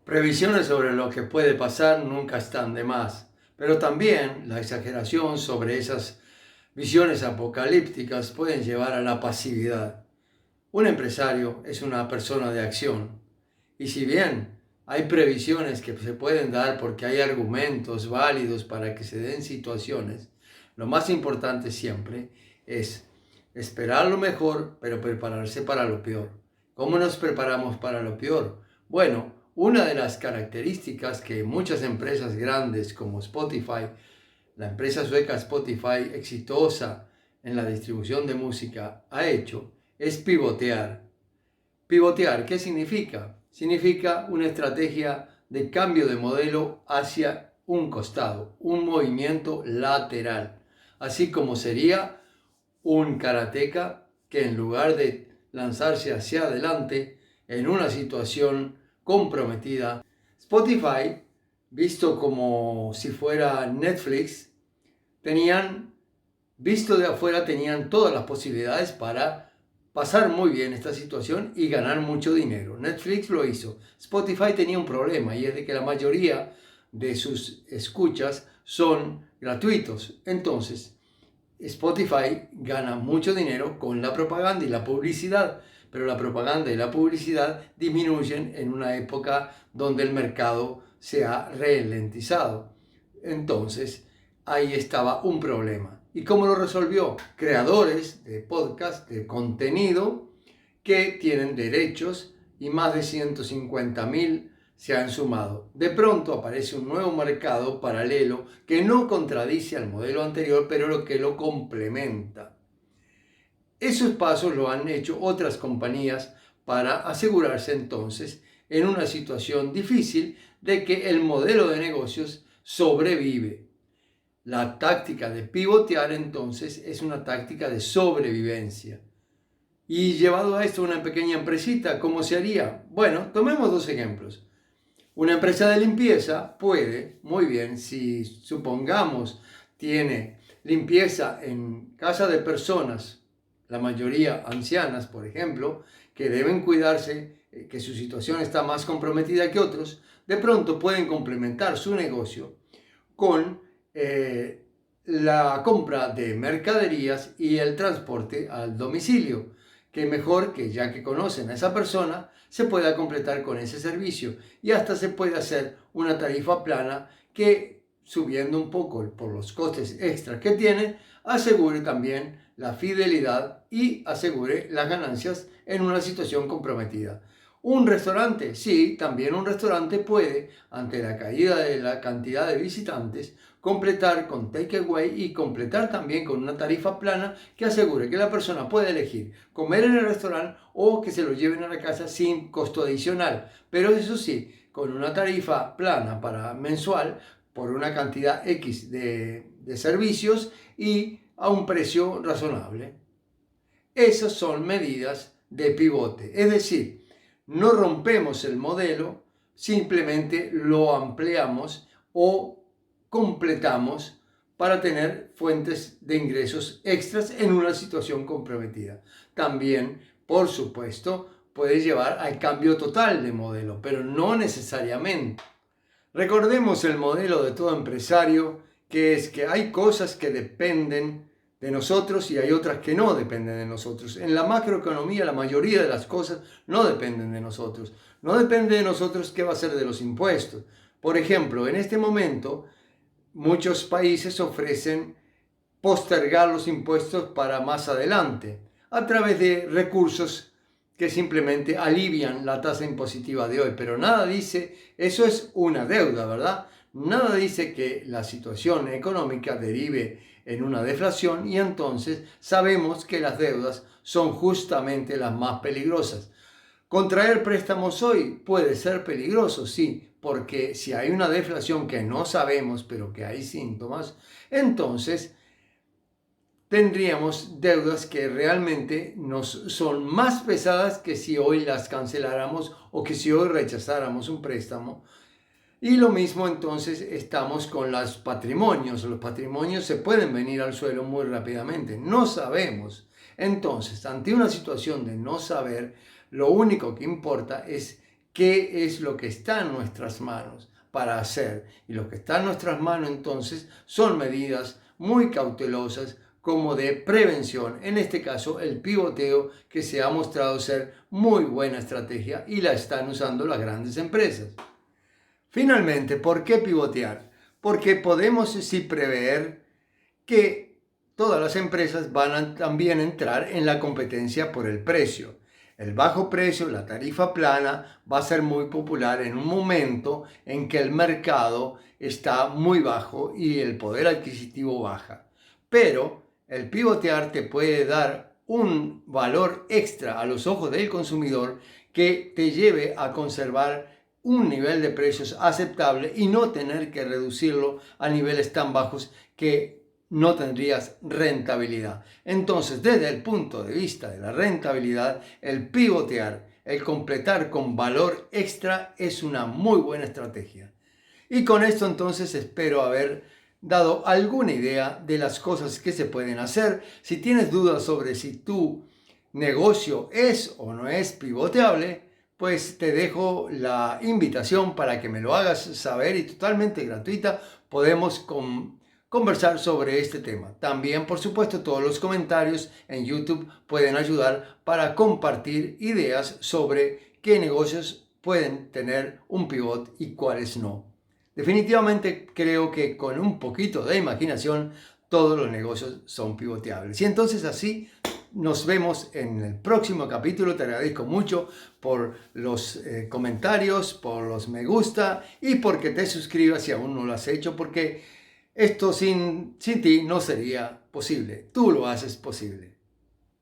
Previsiones sobre lo que puede pasar nunca están de más, pero también la exageración sobre esas visiones apocalípticas pueden llevar a la pasividad. Un empresario es una persona de acción y si bien hay previsiones que se pueden dar porque hay argumentos válidos para que se den situaciones, lo más importante siempre es esperar lo mejor, pero prepararse para lo peor. ¿Cómo nos preparamos para lo peor? Bueno, una de las características que muchas empresas grandes como Spotify, la empresa sueca Spotify, exitosa en la distribución de música, ha hecho es pivotear. Pivotear, ¿qué significa? Significa una estrategia de cambio de modelo hacia un costado, un movimiento lateral, así como sería un karateka que en lugar de lanzarse hacia adelante en una situación comprometida, Spotify, visto como si fuera Netflix, visto de afuera, tenían todas las posibilidades para pasar muy bien esta situación y ganar mucho dinero. Netflix lo hizo. Spotify tenía un problema y es de que la mayoría de sus escuchas son gratuitos. Entonces, Spotify gana mucho dinero con la propaganda y la publicidad, pero la propaganda y la publicidad disminuyen en una época donde el mercado se ha ralentizado. Entonces, ahí estaba un problema. ¿Y cómo lo resolvió? Creadores de podcast, de contenido, que tienen derechos y más de 150.000 se han sumado. De pronto aparece un nuevo mercado paralelo que no contradice al modelo anterior, pero que lo complementa. Esos pasos lo han hecho otras compañías para asegurarse entonces en una situación difícil de que el modelo de negocios sobrevive. La táctica de pivotear entonces es una táctica de sobrevivencia. Y llevado a esto una pequeña empresita, ¿cómo se haría? Bueno, tomemos dos ejemplos. Una empresa de limpieza puede, muy bien, si supongamos tiene limpieza en casa de personas, la mayoría ancianas, por ejemplo, que deben cuidarse, que su situación está más comprometida que otros, de pronto pueden complementar su negocio con la compra de mercaderías y el transporte al domicilio, que mejor que ya que conocen a esa persona, se pueda completar con ese servicio y hasta se puede hacer una tarifa plana que, subiendo un poco por los costes extras que tiene, asegure también la fidelidad y asegure las ganancias en una situación comprometida. Un restaurante, sí, también un restaurante puede, ante la caída de la cantidad de visitantes, completar con takeaway y completar también con una tarifa plana que asegure que la persona puede elegir comer en el restaurante o que se lo lleven a la casa sin costo adicional. Pero eso sí, con una tarifa plana para mensual por una cantidad X de servicios y a un precio razonable. Esas son medidas de pivote, es decir, no rompemos el modelo, simplemente lo ampliamos o completamos para tener fuentes de ingresos extras en una situación comprometida. También, por supuesto, puede llevar al cambio total de modelo, pero no necesariamente. Recordemos el modelo de todo empresario, que es que hay cosas que dependen de nosotros y hay otras que no dependen de nosotros. En la macroeconomía la mayoría de las cosas no dependen de nosotros. No depende de nosotros qué va a ser de los impuestos. Por ejemplo, en este momento muchos países ofrecen postergar los impuestos para más adelante a través de recursos que simplemente alivian la tasa impositiva de hoy. Pero nada dice, eso es una deuda, ¿verdad? Nada dice que la situación económica derive en una deflación y entonces sabemos que las deudas son justamente las más peligrosas. Contraer préstamos hoy puede ser peligroso, sí, porque si hay una deflación que no sabemos, pero que hay síntomas, entonces tendríamos deudas que realmente nos son más pesadas que si hoy las canceláramos o que si hoy rechazáramos un préstamo. Y lo mismo entonces estamos con los patrimonios. Los patrimonios se pueden venir al suelo muy rápidamente. No sabemos. Entonces, ante una situación de no saber, lo único que importa es qué es lo que está en nuestras manos para hacer. Y lo que está en nuestras manos entonces son medidas muy cautelosas como de prevención, en este caso el pivoteo, que se ha mostrado ser muy buena estrategia y la están usando las grandes empresas. Finalmente, ¿por qué pivotear? Porque podemos sí prever que todas las empresas van a también entrar en la competencia por el precio. El bajo precio, la tarifa plana, va a ser muy popular en un momento en que el mercado está muy bajo y el poder adquisitivo baja. Pero el pivotear te puede dar un valor extra a los ojos del consumidor que te lleve a conservar un nivel de precios aceptable y no tener que reducirlo a niveles tan bajos que no tendrías rentabilidad. Entonces, desde el punto de vista de la rentabilidad, el pivotear, el completar con valor extra es una muy buena estrategia. Y con esto entonces espero haber dado alguna idea de las cosas que se pueden hacer. Si tienes dudas sobre si tu negocio es o no es pivoteable, pues te dejo la invitación para que me lo hagas saber y totalmente gratuita podemos conversar sobre este tema. También, por supuesto, todos los comentarios en YouTube pueden ayudar para compartir ideas sobre qué negocios pueden tener un pivot y cuáles no. Definitivamente creo que con un poquito de imaginación todos los negocios son pivoteables. Y entonces así nos vemos en el próximo capítulo. Te agradezco mucho por los comentarios, por los me gusta y porque te suscribas si aún no lo has hecho, porque esto sin ti no sería posible. Tú lo haces posible.